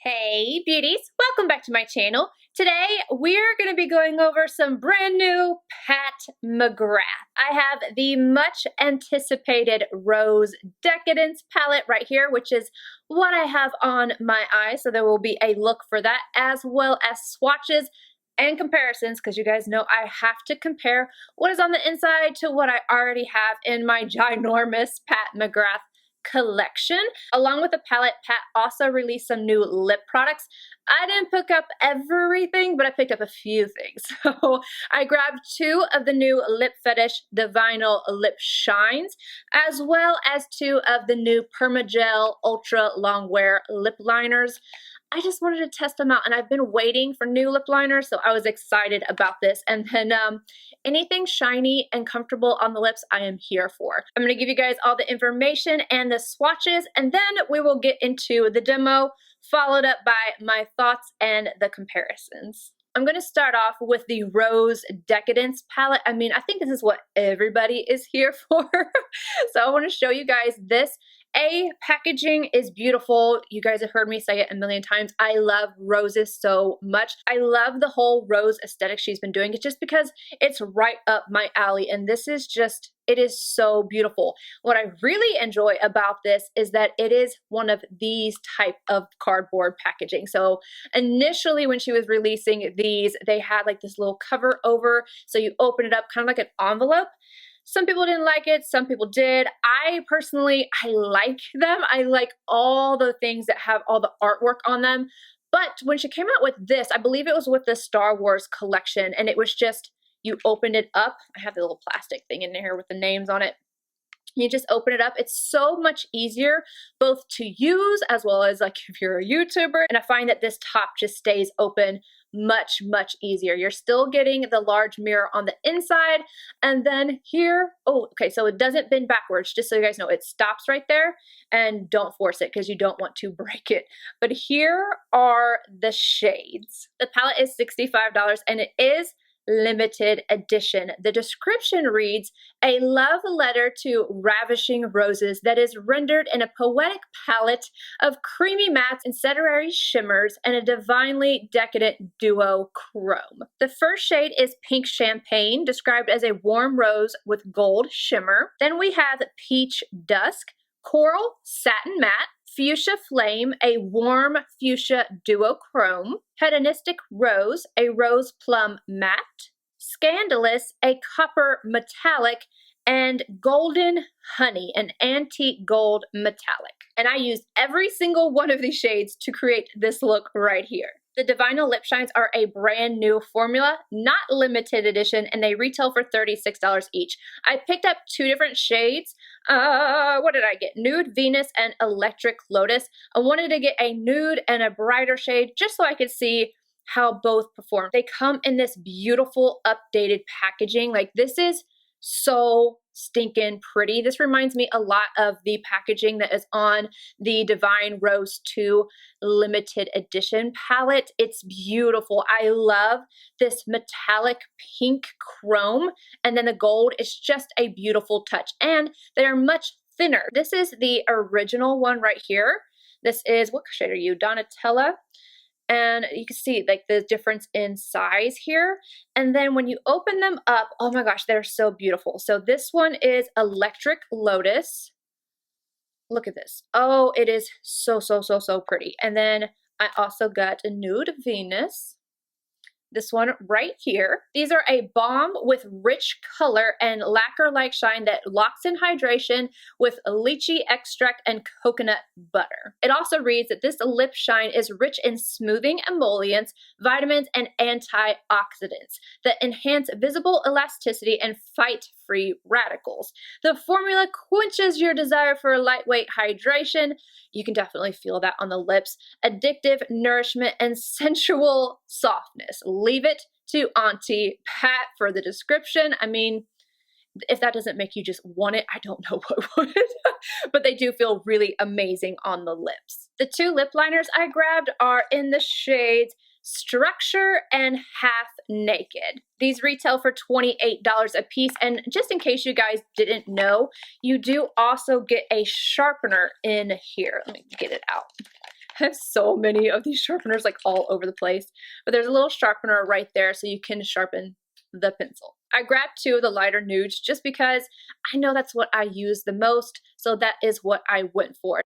Hey beauties, welcome back to my channel. Today we're going to be going over some brand new Pat McGrath. I have the much anticipated Rose Decadence palette right here, which is what I have on my eye. So there will be a look for that, as well as swatches and comparisons, because you guys know I have to compare what is on the inside to what I already have in my ginormous Pat McGrath collection. Along with the palette, Pat also released some new lip products. I didn't pick up everything, but I picked up a few things. So I grabbed two of the new Lip Fetish Divinyl lip shines, as well as two of the new Permagel ultra long wear lip liners. I just wanted to test them out, and I've been waiting for new lip liners, so I was excited about this. And then anything shiny and comfortable on the lips, I am here for. I'm going to give you guys all the information and the swatches, and then we will get into the demo, followed up by my thoughts and the comparisons. I'm going to start off with the Rose Decadence palette. I mean, I think this is what everybody is here for. So I want to show you guys this. Packaging is beautiful. You guys have heard me say it a million times. I love roses so much. I love the whole rose aesthetic she's been doing. It's just because it's right up my alley, and this is just, it is so beautiful. What I really enjoy about this is that it is one of these type of cardboard packaging. So initially when she was releasing these, they had like this little cover over, so you open it up kind of like an envelope. Some people didn't like it, some people did. I personally, I like them. I like all the things that have all the artwork on them. But when she came out with this, I believe it was with the Star Wars collection, and it was just, you opened it up. I have the little plastic thing in here with the names on it. You just open it up. It's so much easier both to use as well as like if you're a YouTuber. And I find that this top just stays open much easier. You're still getting the large mirror on the inside, and then here, oh, okay, so it doesn't bend backwards, just so you guys know. It stops right there, and don't force it because you don't want to break it. But here are the shades. The palette is $65, and it is limited edition. The description reads, a love letter to ravishing roses that is rendered in a poetic palette of creamy mattes and cedarary shimmers and a divinely decadent duo chrome. The first shade is Pink Champagne, described as a warm rose with gold shimmer. Then we have Peach Dusk, Coral Satin Matte, Fuchsia Flame, a warm fuchsia duo chrome, Hedonistic Rose, a rose plum matte, Scandalous, a copper metallic, and Golden Honey, an antique gold metallic. And I used every single one of these shades to create this look right here. The Divinyl lip shines are a brand new formula, not limited edition, and they retail for $36 each. I picked up two different shades. What did I get? Nude Venus and Electric Lotus. I wanted to get a nude and a brighter shade just so I could see how both perform. They come in this beautiful updated packaging. Like, this is so stinking pretty. This reminds me a lot of the packaging that is on the Divine Rose 2 limited edition palette. It's beautiful. I love this metallic pink chrome, and then the gold is just a beautiful touch, and they're much thinner. This is the original one right here. This is, what shade are you? Donatella. And you can see like the difference in size here. And then when you open them up, oh my gosh, they're so beautiful. So this one is Electric Lotus. Look at this. Oh, it is so pretty. And then I also got a Nude Venus. This one right here. These are a balm with rich color and lacquer-like shine that locks in hydration with lychee extract and coconut butter. It also reads that this lip shine is rich in smoothing emollients, vitamins, and antioxidants that enhance visible elasticity and fight free radicals. The formula quenches your desire for lightweight hydration. You can definitely feel that on the lips. Addictive nourishment and sensual softness. Leave it to Auntie Pat for the description. I mean, if that doesn't make you just want it, I don't know what would. But they do feel really amazing on the lips. The two lip liners I grabbed are in the shades Structure and Half Naked. These retail for $28 a piece, and just in case you guys didn't know, you do also get a sharpener in here. Let me get it out. have so many of these sharpeners like all over the place, but there's a little sharpener right there so you can sharpen the pencil. I grabbed 2 of the lighter nudes just because I know that's what I use the most, so that is what I went for.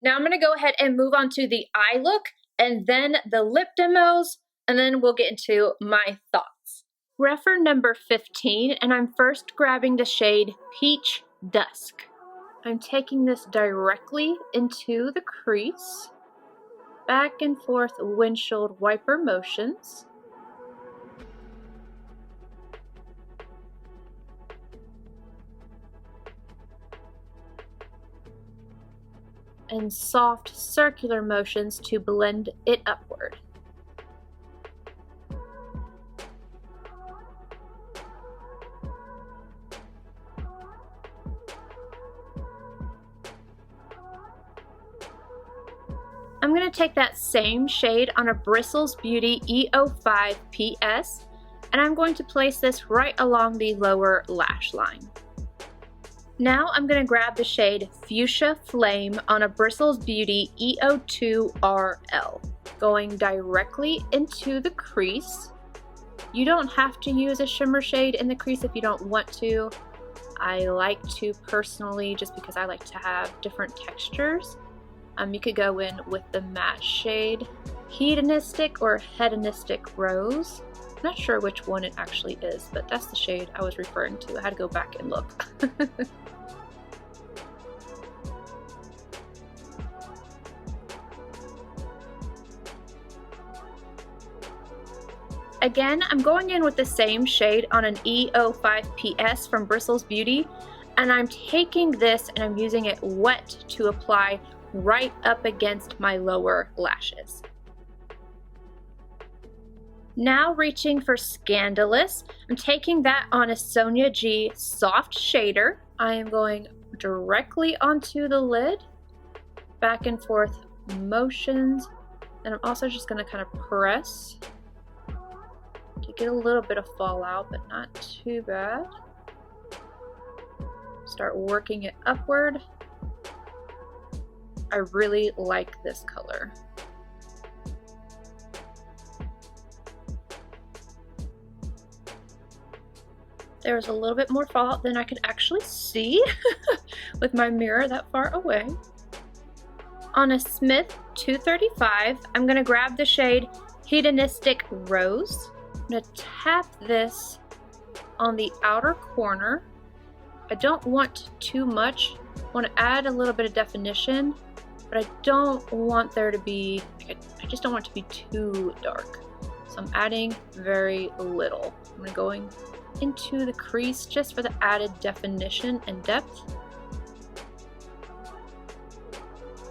Now I'm going to go ahead and move on to the eye look and then the lip demos, and then we'll get into my thoughts. Refer number 15, and I'm first grabbing the shade Peach Dusk. I'm taking this directly into the crease, back and forth windshield wiper motions. And soft circular motions to blend it upward. I'm going to take that same shade on a Bristles Beauty E05 PS, and I'm going to place this right along the lower lash line. Now I'm going to grab the shade Fuchsia Flame on a Bristles Beauty E02 RL, going directly into the crease. You don't have to use a shimmer shade in the crease if you don't want to. I like to personally, just because I like to have different textures. You could go in with the matte shade Hedonistic or Hedonistic Rose. I'm not sure which one it actually is, but that's the shade I was referring to. I had to go back and look. Again, I'm going in with the same shade on an E05 PS from Bristles Beauty, and I'm taking this and I'm using it wet to apply right up against my lower lashes. Now reaching for Scandalous, I'm taking that on a Sonia G soft shader. I am going directly onto the lid, back and forth motions, and I'm also just going to kind of press to get a little bit of fallout, but not too bad. Start working it upward. I really like this color. There's a little bit more fallout than I could actually see with my mirror that far away. On a Smith 235, I'm going to grab the shade Hedonistic Rose. I'm going to tap this on the outer corner. I don't want too much. I want to add a little bit of definition, but I don't want there to be, I just don't want it to be too dark. So I'm adding very little. I'm going into the crease just for the added definition and depth.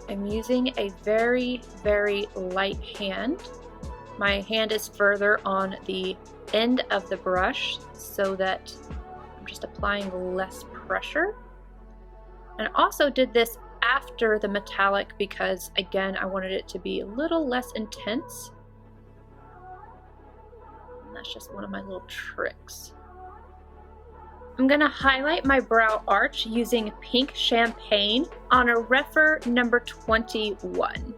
I'm using a very, very light hand. My hand is further on the end of the brush so that I'm just applying less pressure. And I also did this after the metallic because, again, I wanted it to be a little less intense. And that's just one of my little tricks. I'm going to highlight my brow arch using Pink Champagne on a Refer number 21.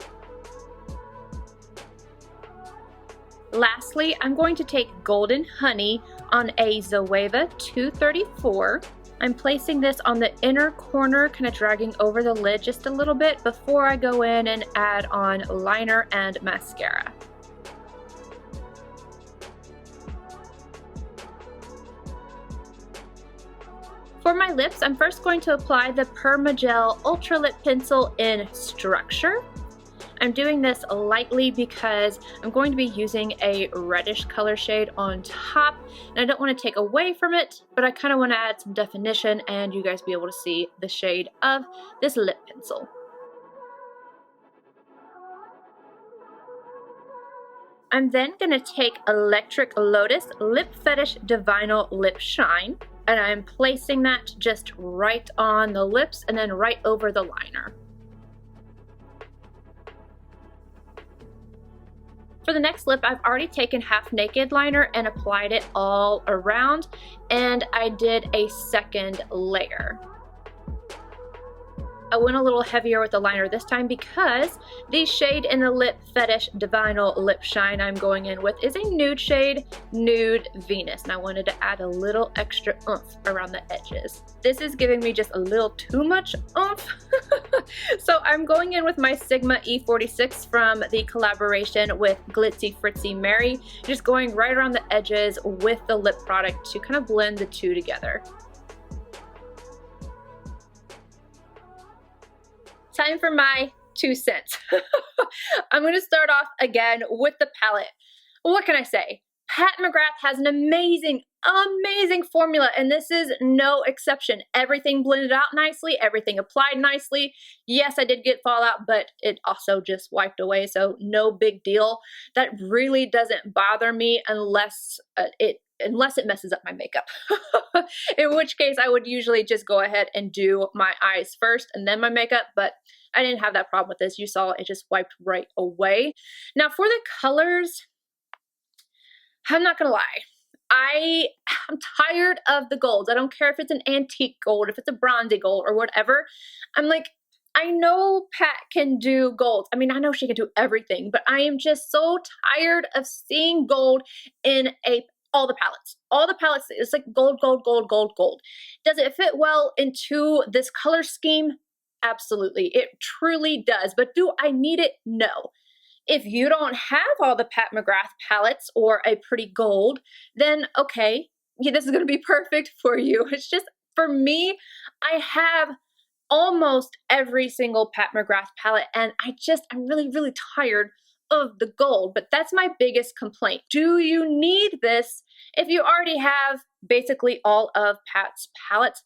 Lastly, I'm going to take Golden Honey on a Zoeva 234. I'm placing this on the inner corner, kind of dragging over the lid just a little bit before I go in and add on liner and mascara. For my lips, I'm first going to apply the Permagel Ultra Lip Pencil in Structure. I'm doing this lightly because I'm going to be using a reddish color shade on top, and I don't want to take away from it, but I kind of want to add some definition and you guys be able to see the shade of this lip pencil. I'm then going to take Electric Lotus Lip Fetish Divinyl Lip Shine, and I'm placing that just right on the lips and then right over the liner. For the next lip, I've already taken Half Naked liner and applied it all around, and I did a second layer. I went a little heavier with the liner this time because the shade in the Lip Fetish Divinyl Lip Shine I'm going in with is a nude shade, Nude Venus, and I wanted to add a little extra oomph around the edges. This is giving me just a little too much oomph. So I'm going in with my Sigma E46 from the collaboration with Glitzy Fritzy Mary, just going right around the edges with the lip product to kind of blend the two together. Time for my 2 cents. I'm going to start off again with the palette. What can I say? Pat McGrath has an amazing formula, and this is no exception. Everything blended out nicely, everything applied nicely. Yes, I did get fallout, but it also just wiped away, so no big deal. That really doesn't bother me unless it messes up my makeup. In which case I would usually just go ahead and do my eyes first and then my makeup, but I didn't have that problem with this. You saw it just wiped right away. Now for the colors, I'm not gonna lie. I'm tired of the golds. I don't care if it's an antique gold, if it's a bronzy gold or whatever. I'm like, I know Pat can do golds. I mean, I know she can do everything, but I am just so tired of seeing gold in all the palettes. All the palettes, it's like gold, gold, gold, gold, gold. Does it fit well into this color scheme? Absolutely. It truly does. But do I need it? No. If you don't have all the Pat McGrath palettes or a pretty gold, then okay, yeah, this is going to be perfect for you. It's just, for me, I have almost every single Pat McGrath palette, and I'm really, really tired of the gold, but that's my biggest complaint. Do you need this if you already have basically all of Pat's palettes?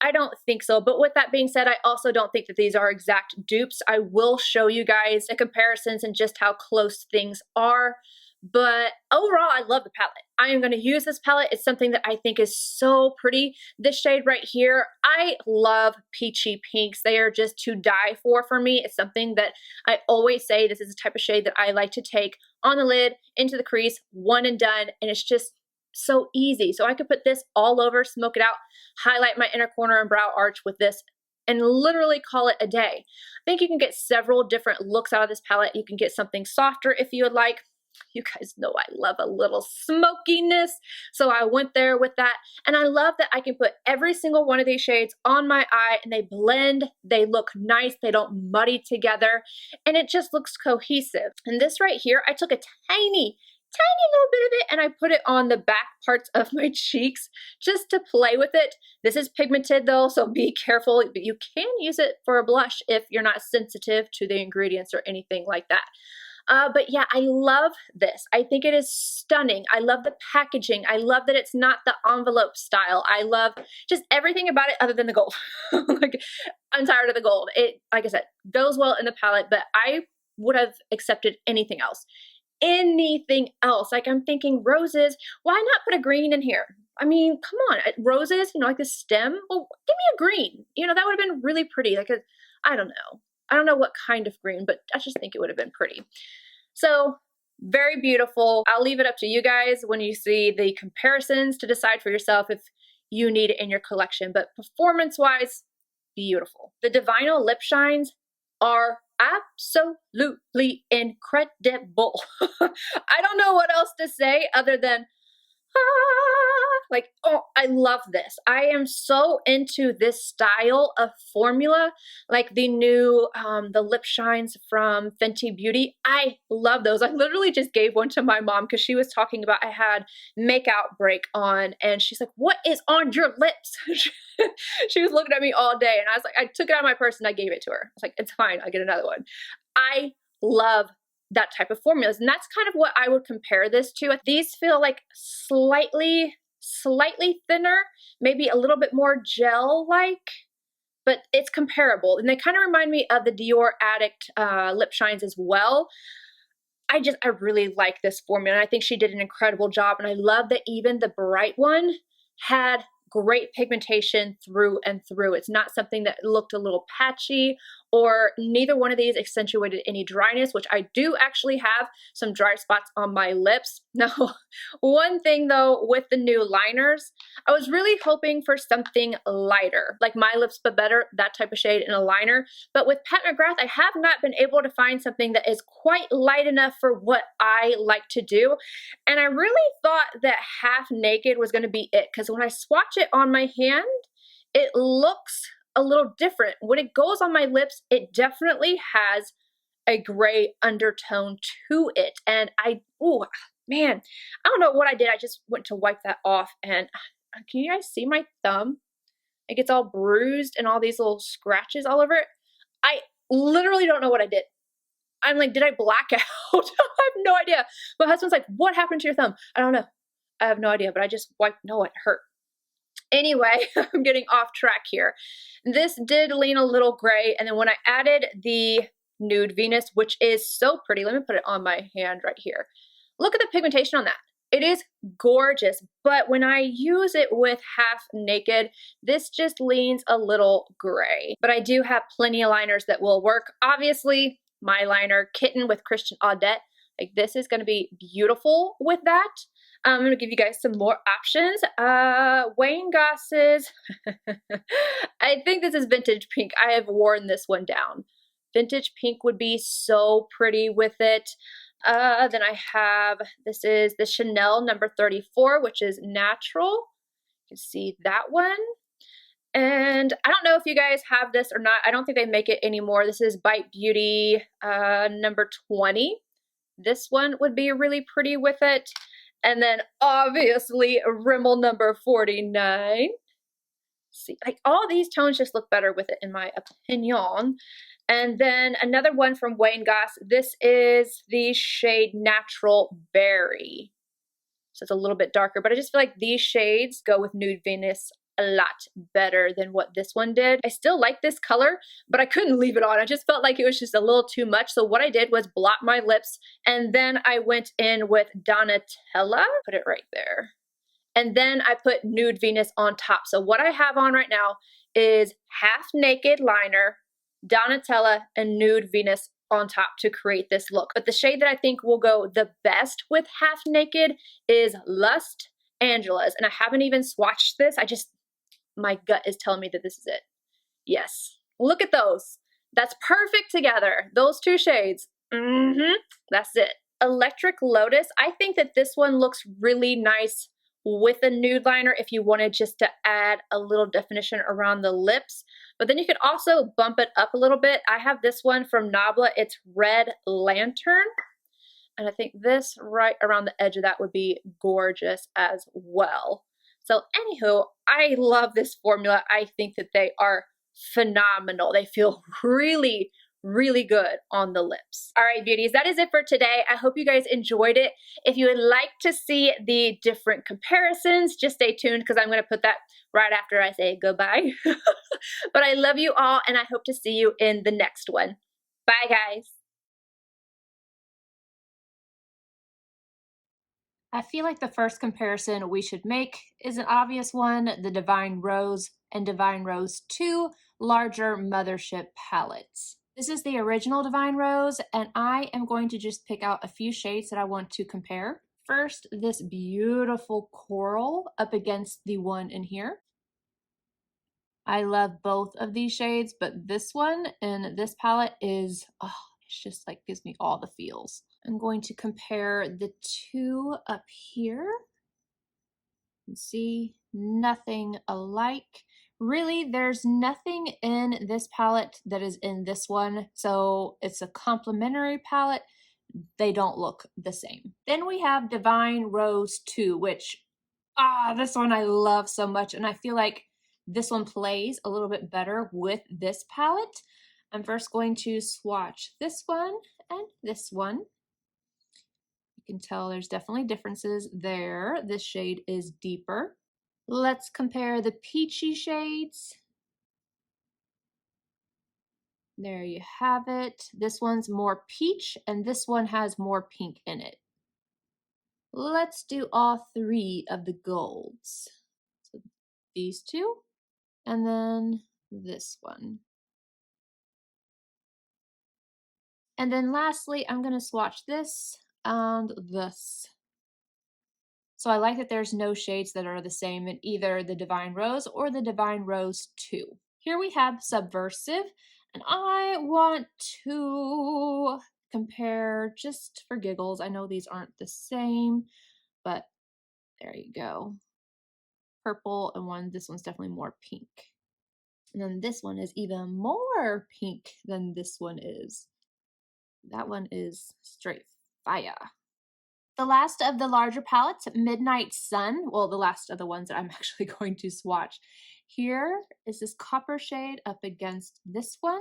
I don't think so, but with that being said, I also don't think that these are exact dupes. I will show you guys the comparisons and just how close things are, but overall, I love the palette. I am going to use this palette. It's something that I think is so pretty. This shade right here, I love peachy pinks. They are just to die for me. It's something that I always say, this is the type of shade that I like to take on the lid, into the crease, one and done, and it's just so easy. So I could put this all over, smoke it out, highlight my inner corner and brow arch with this, and literally call it a day. I think you can get several different looks out of this palette. You can get something softer if you would like. You guys know I love a little smokiness, so I went there with that. And I love that I can put every single one of these shades on my eye and they blend, they look nice, they don't muddy together, and it just looks cohesive. And this right here, I took a tiny little bit of it and I put it on the back parts of my cheeks just to play with it. This is pigmented though, so be careful, but you can use it for a blush if you're not sensitive to the ingredients or anything like that. But yeah, I love this. I think it is stunning. I love the packaging. I love that it's not the envelope style. I love just everything about it other than the gold. Like, I'm tired of the gold. It, like I said, goes well in the palette, but I would have accepted anything else. Anything else. Like, I'm thinking roses. Why not put a green in here? I mean, come on, roses, you know, like the stem. Well, give me a green. You know, that would have been really pretty. Like, I don't know. I don't know what kind of green, but I just think it would have been pretty. So, very beautiful. I'll leave it up to you guys when you see the comparisons to decide for yourself if you need it in your collection. But performance-wise, beautiful. The Divinyl lip shines are absolutely incredible. I don't know what else to say other than like, oh, I love this. I am so into this style of formula, like the new the lip shines from Fenty Beauty. I love those. I literally just gave one to my mom because she was talking about I had make out break on, and she's like, what is on your lips? She was looking at me all day, and I was like, I took it out of my purse and I gave it to her. I was like, it's fine, I'll get another one. I love that type of formulas, and that's kind of what I would compare this to. These feel like slightly thinner, maybe a little bit more gel-like, but it's comparable, and they kind of remind me of the Dior Addict lip shines as well. I really like this formula, and I think she did an incredible job, and I love that even the bright one had great pigmentation through and through. It's not something that looked a little patchy or neither one of these accentuated any dryness, which I do actually have some dry spots on my lips. Now, one thing though with the new liners, I was really hoping for something lighter, like My Lips But Better, that type of shade in a liner. But with Pat McGrath, I have not been able to find something that is quite light enough for what I like to do. And I really thought that Half Naked was going to be it, because when I swatch it on my hand, it looks a little different. When it goes on my lips, it definitely has a gray undertone to it. And oh man, I don't know what I did. I just went to wipe that off, and can you guys see my thumb? It gets all bruised and all these little scratches all over it. I literally don't know what I did. I'm like, did I black out? I have no idea. My husband's like, what happened to your thumb? I don't know. I have no idea, but I just wiped. No, it hurt. Anyway, I'm getting off track here. This did lean a little gray, and then when I added the Nude Venus, which is so pretty, let me put it on my hand right here. Look at the pigmentation on that. It is gorgeous, but when I use it with Half Naked, this just leans a little gray. But I do have plenty of liners that will work. Obviously, my liner, Kitten with Christian Audette, like this is gonna be beautiful with that. I'm going to give you guys some more options. Wayne Goss's, I think this is Vintage Pink. I have worn this one down. Vintage Pink would be so pretty with it. Then I have, this is the Chanel number 34, which is natural. You can see that one. And I don't know if you guys have this or not. I don't think they make it anymore. This is Bite Beauty number 20. This one would be really pretty with it. And then obviously Rimmel number 49. See, like all these tones just look better with it in my opinion. And then another one from Wayne Goss. This is the shade Natural Berry. So it's a little bit darker, but I just feel like these shades go with Nude Venus a lot better than what this one did. I still like this color, but I couldn't leave it on. I just felt like it was just a little too much. So what I did was blot my lips, and then I went in with Donatella, put it right there. And then I put Nude Venus on top. So what I have on right now is Half Naked liner, Donatella, and Nude Venus on top to create this look. But the shade that I think will go the best with Half Naked is Lust Angela's. And I haven't even swatched this. My gut is telling me that this is it. Yes. Look at those. That's perfect together. Those two shades. That's it. Electric Lotus. I think that this one looks really nice with a nude liner if you wanted just to add a little definition around the lips. But then you could also bump it up a little bit. I have this one from Nabla. It's Red Lantern. And I think this right around the edge of that would be gorgeous as well. So anywho, I love this formula. I think that they are phenomenal. They feel really, really good on the lips. All right, beauties, that is it for today. I hope you guys enjoyed it. If you would like to see the different comparisons, just stay tuned because I'm going to put that right after I say goodbye. But I love you all, and I hope to see you in the next one. Bye, guys. I feel like the first comparison we should make is an obvious one, the Divine Rose and Divine Rose 2 larger Mothership palettes. This is the original Divine Rose, and I am going to just pick out a few shades that I want to compare. First, this beautiful coral up against the one in here. I love both of these shades, but this one in this palette is, oh, it's just like gives me all the feels. I'm going to compare the two up here. You can see nothing alike. Really, there's nothing in this palette that is in this one, so it's a complementary palette. They don't look the same. Then we have Divine Rose 2, which, this one I love so much, and I feel like this one plays a little bit better with this palette. I'm first going to swatch this one and this one. You can tell there's definitely differences there. This shade is deeper. Let's compare the peachy shades. There you have it. This one's more peach and this one has more pink in it. Let's do all three of the golds. So these two and then this one. And then lastly, I'm going to swatch this and this. So I like that there's no shades that are the same in either the Divine Rose or the Divine Rose 2. Here we have Subversive, and I want to compare just for giggles. I know these aren't the same, but there you go. Purple and this one's definitely more pink. And then this one is even more pink than this one is. That one is straight fire. The last of the larger palettes, Midnight Sun. Well, the last of the ones that I'm actually going to swatch. Here is this copper shade up against this one.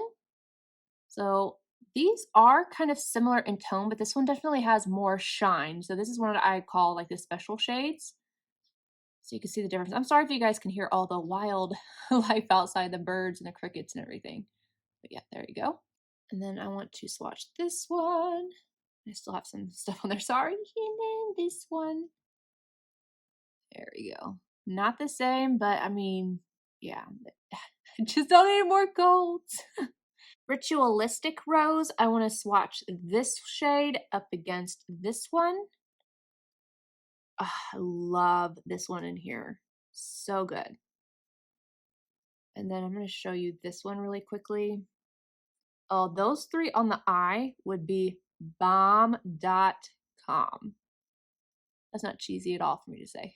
So these are kind of similar in tone, but this one definitely has more shine. So this is one that I call like the special shades. So you can see the difference. I'm sorry if you guys can hear all the wild life outside, the birds and the crickets and everything. But yeah, there you go. And then I want to swatch this one. I still have some stuff on there, sorry. And then this one. There we go. Not the same, but I mean, yeah. I just don't need more golds. Ritualistic Rose, I want to swatch this shade up against this one. Oh, I love this one in here. So good. And then I'm going to show you this one really quickly. Oh, those three on the eye would be bomb.com. That's not cheesy at all for me to say.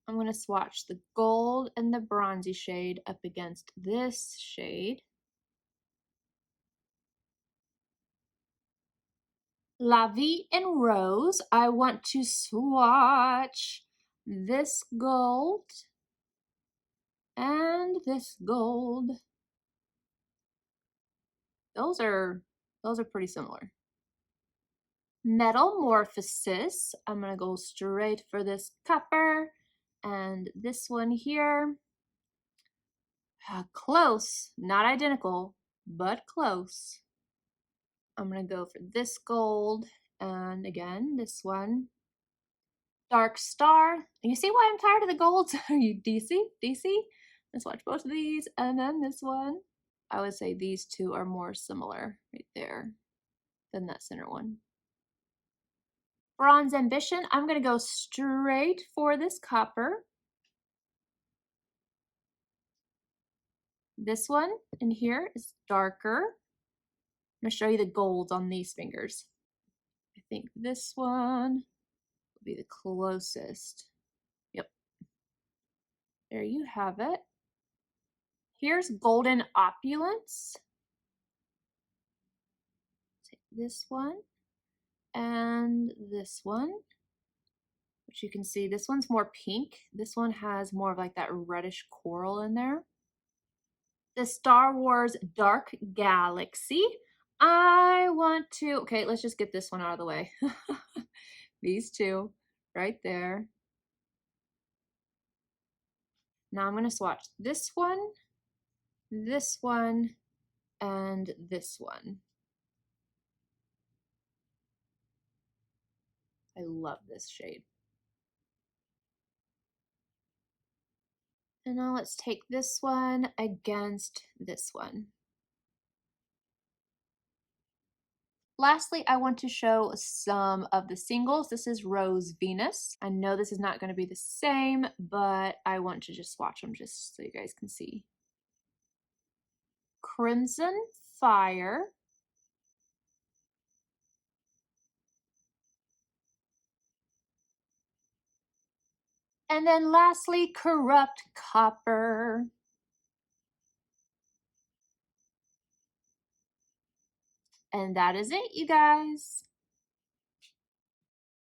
I'm going to swatch the gold and the bronzy shade up against this shade. La Vie in Rose, I want to swatch this gold and this gold. Those are pretty similar. Metamorphosis, I'm going to go straight for this copper and this one here. Close, not identical, but close. I'm going to go for this gold and again this one. Dark Star. You see why I'm tired of the golds? Are you DC? Let's watch both of these and then this one. I would say these two are more similar right there than that center one. Bronze Ambition, I'm going to go straight for this copper. This one in here is darker. I'm going to show you the golds on these fingers. I think this one will be the closest. Yep. There you have it. Here's Golden Opulence. Take this one and this one, which you can see this one's more pink. This one has more of like that reddish coral in there. The Star Wars Dark Galaxy. I want to, okay, let's just get this one out of the way. These two right there. Now I'm going to swatch this one, and this one. I love this shade. And now let's take this one against this one. Lastly, I want to show some of the singles. This is Rose Venus. I know this is not going to be the same, but I want to just swatch them just so you guys can see. Crimson Fire. And then lastly, Corrupt Copper. And that is it, you guys.